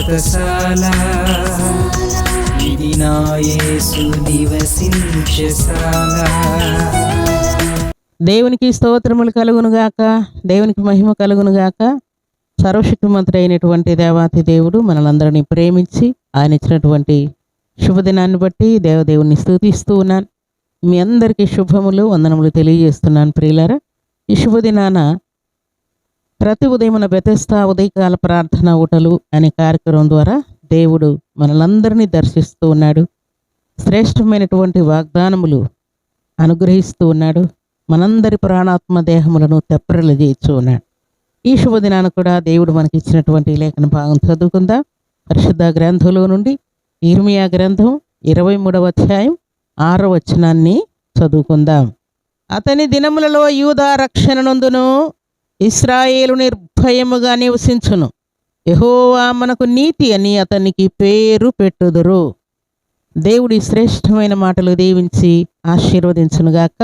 వ్రతశాల, ఇది నా యేసు నివసించశాల. దేవునికి స్తోత్రములు కలుగునుగాక, దేవునికి మహిమ కలుగునుగాక. సర్వశక్తిమంతుడు అయినటువంటి దేవాతి దేవుడు మనలందరినీ ప్రేమించి ఆయన ఇచ్చినటువంటి శుభదినాన్ని బట్టి దేవదేవుని స్తుతిస్తూ ఉన్నాను. మీ అందరికీ శుభములు వందనములు తెలియజేస్తున్నాను. ప్రియులారా, ఈ శుభదినాన ప్రతి ఉదయమున బెతెస్దా ఉదయకాల ప్రార్థన ఊటలు అనే కార్యక్రమం ద్వారా దేవుడు మనలందరినీ దర్శిస్తూ ఉన్నాడు. శ్రేష్టమైనటువంటి వాగ్దానములు అనుగ్రహిస్తూ ఉన్నాడు. మనందరి ప్రాణాత్మ దేహములను తెప్పరిలు చేయిస్తూ ఉన్నాడు. ఈ శుభదినాన కూడా దేవుడు మనకి ఇచ్చినటువంటి లేఖన భాగం చదువుకుందాం. పరిశుద్ధ గ్రంథంలో నుండి ఇర్మియా గ్రంథం 23వ అధ్యాయం 6వ వచనాన్ని చదువుకుందాం. అతని దినములలో యూదా రక్షణ నందును, ఇశ్రాయేలు నిర్భయముగా నివసించును. యెహోవా మనకు నీతి అని అతనికి పేరు పెట్టుదురు. దేవుడి శ్రేష్టమైన మాటలు దీవించి ఆశీర్వదించునుగాక.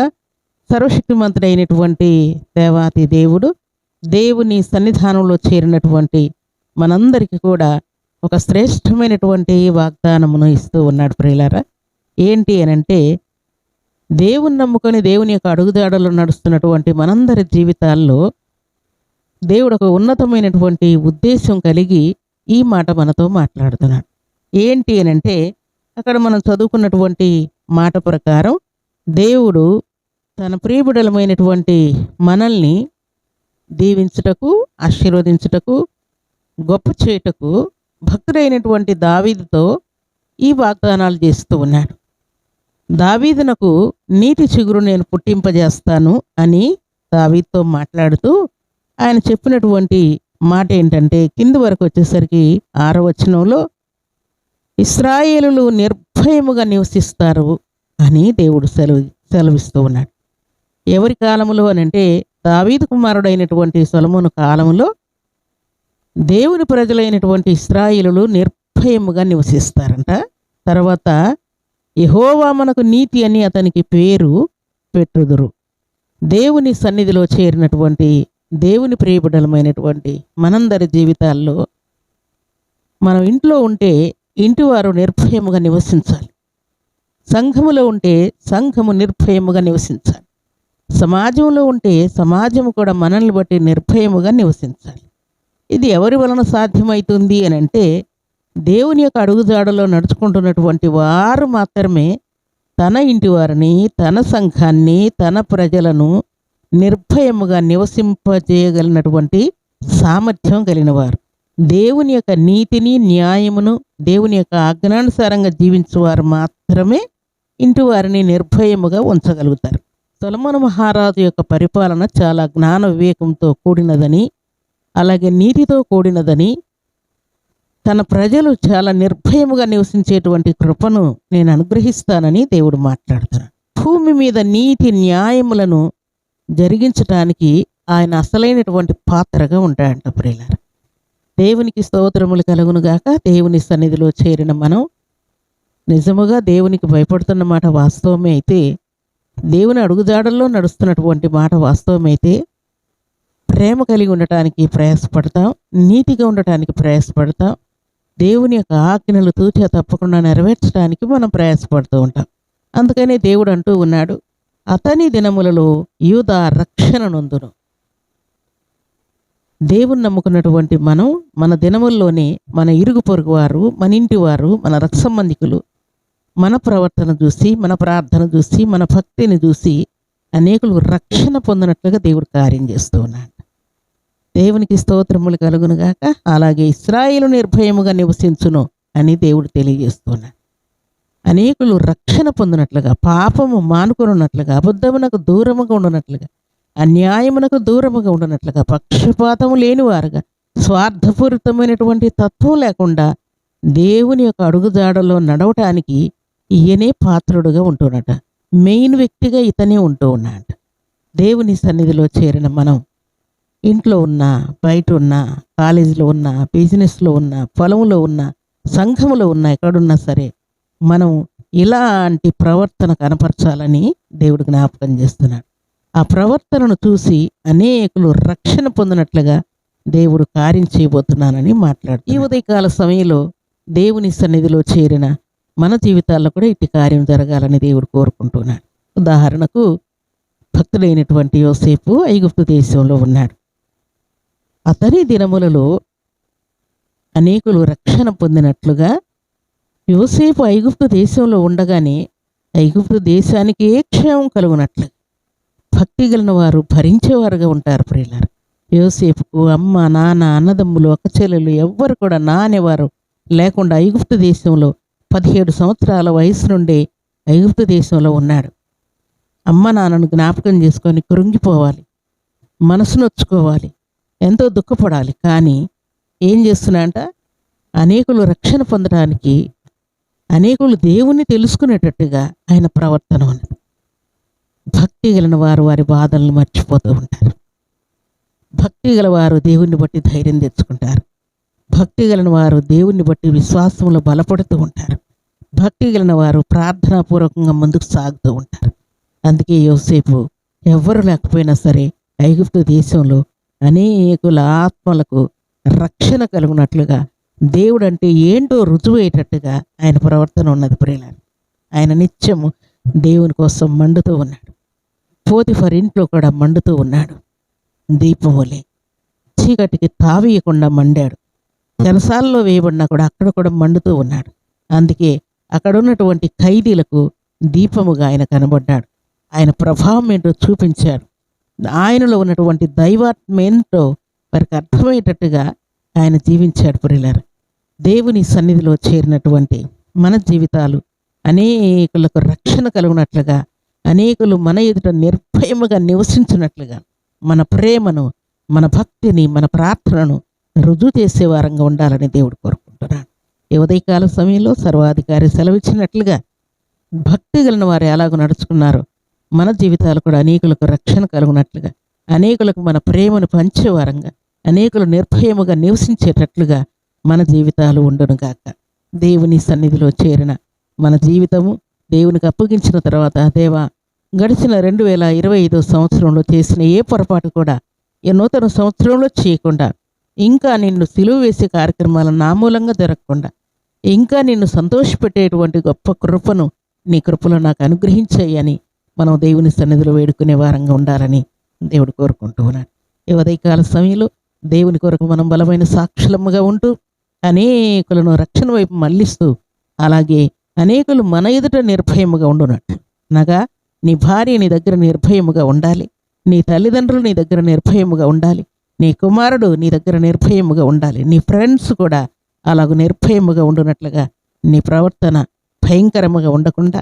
సర్వశక్తిమంతుడైనటువంటి దేవాతి దేవుడు దేవుని సన్నిధానంలో చేరినటువంటి మనందరికీ కూడా ఒక శ్రేష్టమైనటువంటి వాగ్దానమును ఇస్తూ ఉన్నాడు. ప్రియులారా, ఏంటి అనంటే, దేవుని నమ్ముకొని దేవుని యొక్క అడుగుదాడలో నడుస్తున్నటువంటి మనందరి జీవితాల్లో దేవుడు ఒక ఉన్నతమైనటువంటి ఉద్దేశం కలిగి ఈ మాట మనతో మాట్లాడుతున్నాడు. ఏంటి అనంటే, అక్కడ మనం చదువుకున్నటువంటి మాట ప్రకారం దేవుడు తన ప్రియబిడలమైనటువంటి మనల్ని దీవించుటకు, ఆశీర్వదించుటకు, గొప్ప చేయుటకు భక్తుడైనటువంటి దావీదుతో ఈ వాగ్దానాలు చేస్తూ ఉన్నాడు. దావీదునకు నీతి చిగురు నేను పుట్టింపజేస్తాను అని దావీదుతో మాట్లాడుతూ ఆయన చెప్పినటువంటి మాట ఏంటంటే, కింది వరకు వచ్చేసరికి 6వ వచనంలో ఇశ్రాయేలులు నిర్భయముగా నివసిస్తారు అని దేవుడు సెలవిస్తూ ఉన్నాడు. ఎవరి కాలంలో అనంటే, దావీదు కుమారుడైనటువంటి సొలొమోను కాలంలో దేవుని ప్రజలైనటువంటి ఇశ్రాయేలులు నిర్భయముగా నివసిస్తారంట. తర్వాత యెహోవా మనకు నీతి అని అతనికి పేరు పెట్టుదురు. దేవుని సన్నిధిలో చేరినటువంటి దేవుని ప్రియబిడ్డలమైనటువంటి మనందరి జీవితాల్లో మనం ఇంట్లో ఉంటే ఇంటివారు నిర్భయముగా నివసించాలి. సంఘములో ఉంటే సంఘము నిర్భయముగా నివసించాలి. సమాజంలో ఉంటే సమాజము కూడా మనల్ని బట్టి నిర్భయముగా నివసించాలి. ఇది ఎవరి వలన సాధ్యమవుతుంది అని అంటే, దేవుని యొక్క అడుగుజాడలో నడుచుకుంటున్నటువంటి వారు మాత్రమే తన ఇంటి వారిని, తన సంఘాన్ని, తన ప్రజలను నిర్భయముగా నివసింపజేయగలిగినటువంటి సామర్థ్యం కలిగిన వారు. దేవుని యొక్క నీతిని, న్యాయమును, దేవుని యొక్క ఆజ్ఞానుసారంగా జీవించేవారు మాత్రమే ఇంటి వారిని నిర్భయముగా ఉంచగలుగుతారు. సొలొమోను మహారాజు యొక్క పరిపాలన చాలా జ్ఞాన వివేకంతో కూడినదని, అలాగే నీతితో కూడినదని, తన ప్రజలు చాలా నిర్భయముగా నివసించేటువంటి కృపను నేను అనుగ్రహిస్తానని దేవుడు మాట్లాడుతున్నాడు. భూమి మీద నీతి న్యాయములను జరిగించటానికి ఆయన అసలైనటువంటి పాత్రగా ఉంటాడంట. ప్రియులారా, దేవునికి స్తోత్రములు కలుగునుగాక. దేవుని సన్నిధిలో చేరిన మనం నిజముగా దేవునికి భయపడుతున్న మాట వాస్తవమే అయితే, దేవుని అడుగుజాడల్లో నడుస్తున్నటువంటి మాట వాస్తవమైతే, ప్రేమ కలిగి ఉండటానికి ప్రయాసపడతాం, నీతిగా ఉండటానికి ప్రయాసపడతాం, దేవుని యొక్క ఆజ్ఞలు తూచా తప్పకుండా నెరవేర్చడానికి మనం ప్రయాసపడుతూ ఉంటాం. అందుకనే దేవుడు అంటూ ఉన్నాడు, అతని దినములలో యూదా రక్షణ నొందును. దేవుని నమ్ముకున్నటువంటి మనం మన దినముల్లోనే మన ఇరుగు పొరుగు వారు, మన ఇంటి వారు, మన రక్త సంబంధికులు మన ప్రవర్తన చూసి, మన ప్రార్థన చూసి, మన భక్తిని చూసి అనేకులు రక్షణ పొందినట్లుగా దేవుడు కార్యం చేస్తూ ఉన్నాడు. దేవునికి స్తోత్రములు కలుగునుగాక. అలాగే ఇశ్రాయేలు నిర్భయముగా నివసించును అని దేవుడు తెలియజేస్తున్నాడు. అనేకులు రక్షణ పొందినట్లుగా, పాపము మానుకొనున్నట్లుగా, అబద్ధమునకు దూరముగా ఉండనట్లుగా, అన్యాయమునకు దూరముగా ఉండనట్లుగా, పక్షపాతము లేనివారుగా, స్వార్థపూరితమైనటువంటి తత్వం లేకుండా దేవుని యొక్క అడుగుజాడలో నడవటానికి ఈయనే పాత్రుడుగా ఉంటున్నట. మెయిన్ వ్యక్తిగా ఇతనే ఉంటూ ఉన్నాడు. దేవుని సన్నిధిలో చేరిన మనం ఇంట్లో ఉన్నా, బయట ఉన్నా, కాలేజీలో ఉన్నా, బిజినెస్లో ఉన్నా, పొలంలో ఉన్నా, సంఘములో ఉన్నా, ఎక్కడున్నా సరే మనం ఇలాంటి ప్రవర్తన కనపరచాలని దేవుడు జ్ఞాపకం చేస్తున్నాడు. ఆ ప్రవర్తనను చూసి అనేకులు రక్షణ పొందినట్లుగా దేవుడు కార్యం చేయబోతున్నానని మాట్లాడు. ఈ ఉదయకాల సమయంలో దేవుని సన్నిధిలో చేరిన మన జీవితాల్లో కూడా ఇట్టి కార్యం జరగాలని దేవుడు కోరుకుంటున్నాడు. ఉదాహరణకు భక్తుడైనటువంటి యోసేపు ఐగుప్తు దేశంలో ఉన్నాడు. అతని దినములలో అనేకులు రక్షణ పొందినట్లుగా యోసేపు ఐగుప్తు దేశంలో ఉండగానే ఐగుప్తు దేశానికి ఏ క్షేమం కలుగునట్లు భక్తి కలిగిన వారు భరించేవారుగా ఉంటారు. ప్రియులారా, యోసేపుకు అమ్మ, నాన్న, అన్నదమ్ములు, అక్కచెల్లెలు ఎవ్వరు కూడా నానేవారు లేకుండా ఐగుప్తు దేశంలో 17 సంవత్సరాల వయసు నుండి ఐగుప్తు దేశంలో ఉన్నాడు. అమ్మ నాన్నను జ్ఞాపకం చేసుకొని కృంగిపోవాలి, మనసు నొచ్చుకోవాలి, ఎంతో దుఃఖపడాలి. కానీ ఏం చేస్తున్నాడంట, అనేకులు రక్షణ పొందడానికి, అనేకులు దేవుణ్ణి తెలుసుకునేటట్టుగా ఆయన ప్రవర్తన ఉన్నది. భక్తి గల వారు వారి బాధలను మర్చిపోతూ ఉంటారు. భక్తి గల వారు దేవుణ్ణి బట్టి ధైర్యం తెచ్చుకుంటారు. భక్తి గల వారు దేవుణ్ణి బట్టి విశ్వాసంలో బలపడుతూ ఉంటారు. భక్తి గల వారు ప్రార్థనాపూర్వకంగా ముందుకు సాగుతూ ఉంటారు. అందుకే యోసేపు ఎవ్వరు లేకపోయినా సరే ఐగుప్తు దేశంలో అనేకుల ఆత్మలకు రక్షణ కలుగునట్లుగా దేవుడు అంటే ఏంటో రుజువయ్యేటట్టుగా ఆయన ప్రవర్తన ఉన్నది. ప్రియులారా, ఆయన నిత్యము దేవుని కోసం మండుతూ ఉన్నాడు. పోతిఫర్ ఇంట్లో కూడా మండుతూ ఉన్నాడు. దీపములే చీకటికి తావీయకుండా మండాడు. చెరసాలలో వేయబడినా కూడా అక్కడ కూడా మండుతూ ఉన్నాడు. అందుకే అక్కడ ఉన్నటువంటి ఖైదీలకు దీపముగా ఆయన కనబడ్డాడు. ఆయన ప్రభావం ఏంటో చూపించాడు. ఆయనలో ఉన్నటువంటి దైవాత్మ ఏంటో వారికి అర్థమయ్యేటట్టుగా ఆయన జీవించాడు. ప్రియులారా, దేవుని సన్నిధిలో చేరినటువంటి మన జీవితాలు అనేకులకు రక్షణ కలుగునట్లుగా, అనేకులు మన ఎదుట నిర్భయముగా నివసించినట్లుగా మన ప్రేమను, మన భక్తిని, మన ప్రార్థనను రుజువు చేసే వారంగా ఉండాలని దేవుడు కోరుకుంటున్నాడు. ఈ ఉదయకాల సమయంలో సర్వాధికారి సెలవిచ్చినట్లుగా భక్తి కలిగిన వారు ఎలాగో నడుచుకున్నారో మన జీవితాలు కూడా అనేకులకు రక్షణ కలుగునట్లుగా, అనేకులకు మన ప్రేమను పంచేవారంగా, అనేకులు నిర్భయముగా నివసించేటట్లుగా మన జీవితాలు ఉండునుగాక. దేవుని సన్నిధిలో చేరిన మన జీవితము దేవునికి అప్పగించిన తర్వాత, దేవా, గడిచిన 2025 సంవత్సరంలో చేసిన ఏ పొరపాటు కూడా ఈ నూతన సంవత్సరంలో చేయకుండా, ఇంకా నిన్ను సిలువ వేసే కార్యక్రమాలను నా మూలంగా జరగకుండా, ఇంకా నిన్ను సంతోషపెట్టేటువంటి గొప్ప కృపను నీ కృపలో నాకు అనుగ్రహించాయని మనం దేవుని సన్నిధిలో వేడుకునే వారంగా ఉండాలని దేవుడు కోరుకుంటూ ఉన్నాడు. ఈ ఉదయకాల సమయంలో దేవుని కొరకు మనం బలమైన సాక్షులముగా ఉంటూ అనేకులను రక్షణ వైపు మళ్ళిస్తూ, అలాగే అనేకులు మన ఎదుట నిర్భయముగా ఉండునట్లు, అనగా నీ భార్య నీ దగ్గర నిర్భయముగా ఉండాలి, నీ తల్లిదండ్రులు నీ దగ్గర నిర్భయముగా ఉండాలి, నీ కుమారుడు నీ దగ్గర నిర్భయముగా ఉండాలి, నీ ఫ్రెండ్స్ కూడా అలాగ నిర్భయముగా ఉండునట్లుగా నీ ప్రవర్తన భయంకరముగా ఉండకుండా,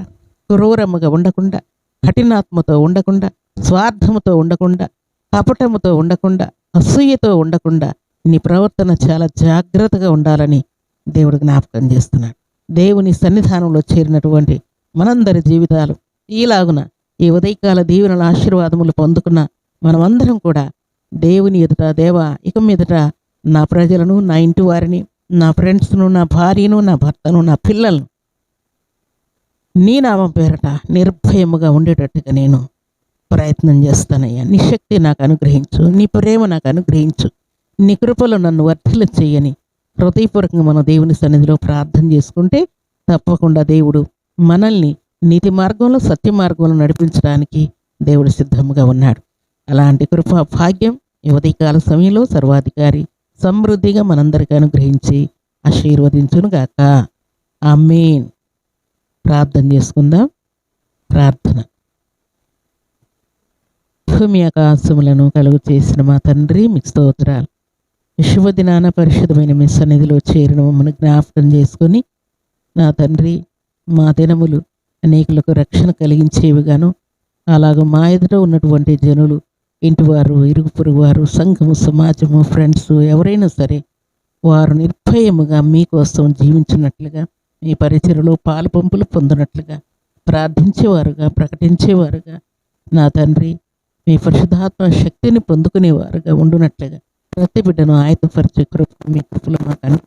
క్రూరముగా ఉండకుండా, కఠినాత్మతో ఉండకుండా, స్వార్థముతో ఉండకుండా, కపటముతో ఉండకుండా, అసూయతో ఉండకుండా నీ ప్రవర్తన చాలా జాగ్రత్తగా ఉండాలని దేవుడు జ్ఞాపకం చేస్తున్నాడు. దేవుని సన్నిధానంలో చేరినటువంటి మనందరి జీవితాలు ఈలాగున ఈ ఉదయకాల దీవెనల ఆశీర్వాదములు పొందుకున్న మనమందరం కూడా దేవుని ఎదుట, దేవా, ఇక మీదట నా ప్రజలను, నా ఇంటి వారిని, నా ఫ్రెండ్స్ను, నా భార్యను, నా భర్తను, నా పిల్లలను నీ నామం పేరట నిర్భయముగా ఉండేటట్టుగా నేను ప్రయత్నం చేస్తానయ్యా. నీ శక్తి నాకు అనుగ్రహించు, నీ ప్రేమ నాకు అనుగ్రహించు, నీ కృపలో నన్ను వర్ధిల్ల చేయని హృదయపూర్వకంగా మనం దేవుని సన్నిధిలో ప్రార్థన చేసుకుంటే తప్పకుండా దేవుడు మనల్ని నీతి మార్గంలో, సత్య మార్గంలో నడిపించడానికి దేవుడు సిద్ధంగా ఉన్నాడు. అలాంటి కృపా భాగ్యం ఈ ఉదయకాల సమయంలో సర్వాధికారి సమృద్ధిగా మనందరికీ అనుగ్రహించి ఆశీర్వదించునుగాక. ఆమేన్. ప్రార్థన చేసుకుందాం. ప్రార్థన. భూమి ఆకాశములను కలుగు చేసిన మా తండ్రి, మీకు స్తోత్రాలు. శుభదినాన పరిశుద్ధమైన మీ సన్నిధిలో చేరిన మమ్మల్ని జ్ఞాపకం చేసుకొని, నా తండ్రి, మా దినములు అనేకులకు రక్షణ కలిగించేవిగాను, అలాగ మా ఎదుట ఉన్నటువంటి జనులు, ఇంటివారు, ఇరుగు పొరుగు వారు, సంఘము, సమాజము, ఫ్రెండ్స్ ఎవరైనా సరే వారు నిర్భయముగా మీకోసం జీవించినట్లుగా, మీ పరిచయలో పాలు పంపులు పొందినట్లుగా, ప్రార్థించేవారుగా, ప్రకటించేవారుగా, నా తండ్రి, మీ పరిశుద్ధాత్మ శక్తిని పొందుకునేవారుగా ఉండునట్లుగా ప్రతి బిడ్డను ఆయతపరిచే కృప మీ కృపలో మాకు